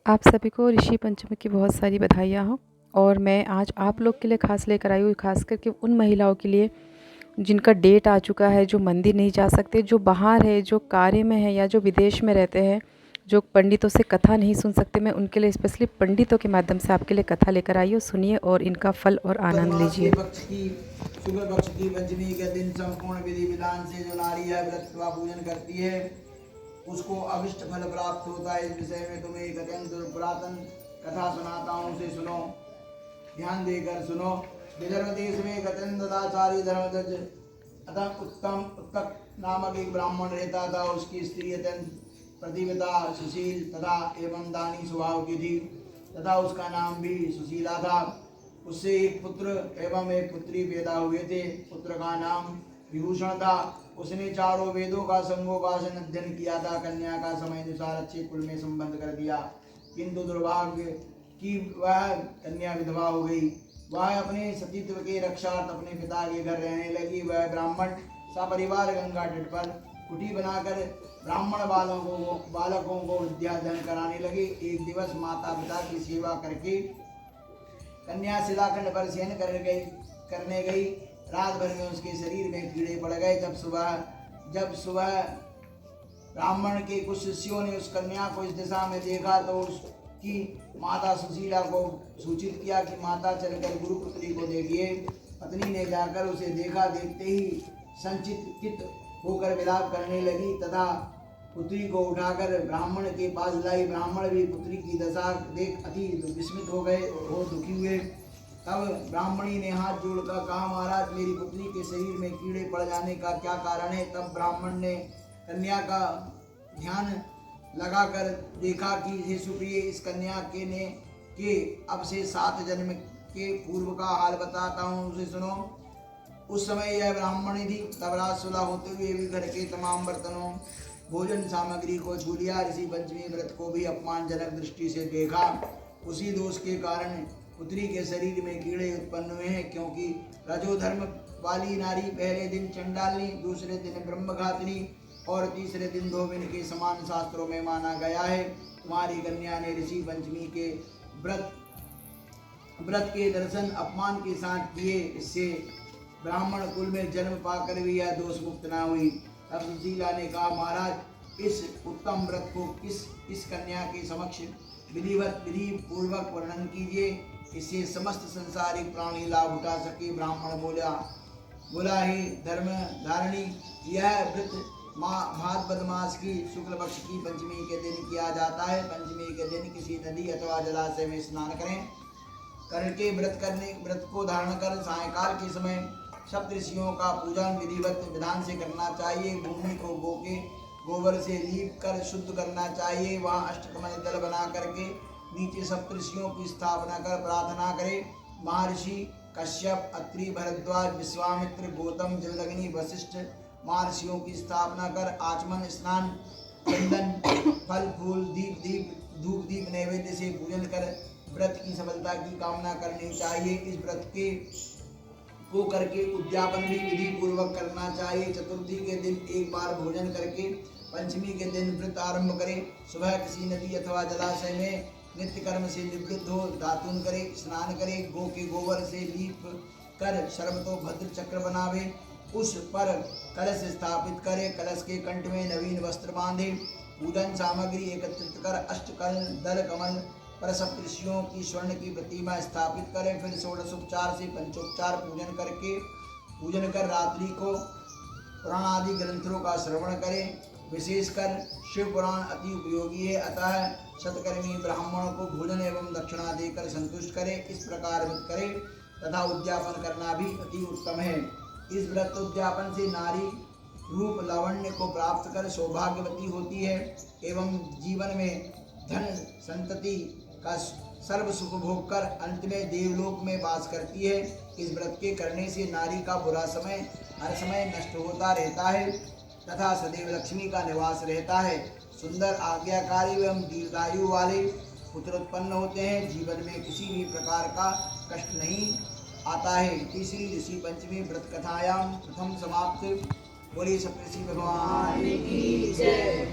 आप सभी को ऋषि पंचमी की बहुत सारी बधाइयाँ हों। और मैं आज आप लोग के लिए ख़ास लेकर आई हूँ, ख़ास करके उन महिलाओं के लिए जिनका डेट आ चुका है, जो मंदिर नहीं जा सकते, जो बाहर है, जो कार्य में है या जो विदेश में रहते हैं, जो पंडितों से कथा नहीं सुन सकते। मैं उनके लिए स्पेशली पंडितों के माध्यम से आपके लिए कथा लेकर आई हूँ। सुनिए और इनका फल और आनंद लीजिए। शुक्ल पक्ष की पंचमी के दिन संपूर्ण विधि विधान से जो नारी है व्रत का पूजन करती है उसको अभिष्ट फल प्राप्त होता है। इस विषय में तुम्हें एक अत्यंत पुरातन कथा सुनाता हूँ, उसे सुनो, ध्यान देकर सुनो। विदर्भ देश में एक अत्यंत सदाचारी धर्मध्वज अतः उत्तम उत्तक नामक एक ब्राह्मण रहता था। उसकी स्त्री अत्यंत प्रतिव्रता, सुशील तथा एवं दानी स्वभाव की थी तथा उसका नाम भी सुशीला था। उससे एक पुत्र एवं एक पुत्री पैदा हुए थे। पुत्र का नाम विभूषण था। उसने चारों वेदों का संगोपासन अध्ययन किया था। कन्या का समय अनुसार अच्छे कुल में संबंध कर दिया, किंतु दुर्भाग्य कि वह कन्या विधवा हो गई। वह अपने सतीत्व के रक्षार्थ अपने पिता के घर रहने लगी। वह ब्राह्मण सपरिवार गंगा तट पर कुटी बनाकर ब्राह्मण बालकों को विद्याध्ययन कराने लगे। एक दिवस माता पिता की सेवा करके कन्या शिलाखंड पर शयन करने गई। रात भर में उसके शरीर में कीड़े पड़ गए। जब सुबह ब्राह्मण के कुछ शिष्यों ने उस कन्या को इस दिशा में देखा तो उसकी माता सुशीला को सूचित किया कि माता चलकर गुरुपुत्री को देखिए। पत्नी ने जाकर उसे देखा। देखते ही संचित होकर विलाप करने लगी तथा पुत्री को उठाकर ब्राह्मण के पास लाई। ब्राह्मण भी पुत्री की दशा देख अति विस्मित हो गए और दुखी हुए। तब ब्राह्मणी ने हाथ जोड़कर कहा, महाराज, मेरी पुत्री के शरीर में कीड़े पड़ जाने का क्या कारण है? तब ब्राह्मण ने कन्या का ध्यान लगाकर देखा कि हे सुप्रिय, इस कन्या के अब से 7 जन्म के पूर्व का हाल बताता हूँ, उसे सुनो। उस समय यह ब्राह्मणी थी। तब रात सुलह होते हुए भी घर के तमाम बर्तनों भोजन सामग्री को छू लिया। ऋषि पंचमी व्रत को भी अपमानजनक दृष्टि से देखा। उसी दोष के कारण पुत्री के शरीर में कीड़े उत्पन्न हुए हैं, क्योंकि रजोधर्म वाली नारी पहले दिन चंडालनी, दूसरे दिन ब्रह्मघातिनी और तीसरे दिन धोबिन के समान शास्त्रों में माना गया है। तुम्हारी कन्या ने ऋषि पंचमी के व्रत के दर्शन अपमान के साथ किए। इससे ब्राह्मण कुल में जन्म पाकर भी यह दोष मुक्त न हुई। तब सुशीला ने कहा, महाराज, इस उत्तम व्रत को इस कन्या के समक्ष विधि पूर्वक वर्णन कीजिए, इससे समस्त संसारिक प्राणी लाभ उठा सके। ब्राह्मण बोला, हे धर्म धारणी, यह व्रत भाद्रपद मास की शुक्ल पक्ष की पंचमी के दिन किया जाता है। पंचमी के दिन किसी नदी अथवा जलाशय में स्नान करके व्रत को धारण कर सायंकाल के समय सप्तऋषियों का पूजन विधिवत विधान से करना चाहिए। भूमि को गोबर से लीप कर शुद्ध करना चाहिए। वहाँ अष्टकमल दल बना करके नीचे सप्तऋषियों की स्थापना कर प्रार्थना करें। महर्षि कश्यप, अत्रि, भरद्वाज, विश्वामित्र, गौतम, जमदग्नि, वशिष्ठ महर्षियों की स्थापना कर आचमन, स्नान, चंदन, फल फूल, धूप दीप नैवेद्य से पूजन कर व्रत की सफलता की कामना करनी चाहिए। इस व्रत को करके उद्यापन भी विधि पूर्वक करना चाहिए। चतुर्थी के दिन एक बार भोजन करके पंचमी के दिन व्रत आरंभ करें। सुबह किसी नदी अथवा जलाशय में नित्य कर्म से निवृत्त हो दातुन करे, स्नान करे, गो के गोबर से लीप कर सर्वतो भद्र चक्र बनावे, उस पर कलश स्थापित करे, कलश के कंठ में नवीन वस्त्र बांधे, पूजन सामग्री एकत्रित कर अष्टकल दल कमल पर सप्तऋषियों की स्वर्ण की प्रतिमा स्थापित करें। फिर षोडशोपचार से पंचोपचार पूजन कर रात्रि को पुराण आदि ग्रंथों का श्रवण करें। विशेषकर शिव पुराण अति उपयोगी है, अतः सत्कर्मी ब्राह्मणों को भोजन एवं दक्षिणा देकर संतुष्ट करें। इस प्रकार व्रत करें तथा उद्यापन करना भी अति उत्तम है। इस व्रत उद्यापन से नारी रूप लावण्य को प्राप्त कर सौभाग्यवती होती है एवं जीवन में धन संतति का सर्व सुख भोग कर अंत में देवलोक में वास करती है। इस व्रत के करने से नारी का बुरा समय हर समय नष्ट होता रहता है तथा सदैव लक्ष्मी का निवास रहता है। सुंदर, आज्ञाकारी एवं दीर्घायु वाले पुत्र उत्पन्न होते हैं। जीवन में किसी भी प्रकार का कष्ट नहीं आता है। तीसरी ऋषि पंचमी व्रत कथायाम प्रथम समाप्त। बोलिए सप्तऋषि भगवान की जय।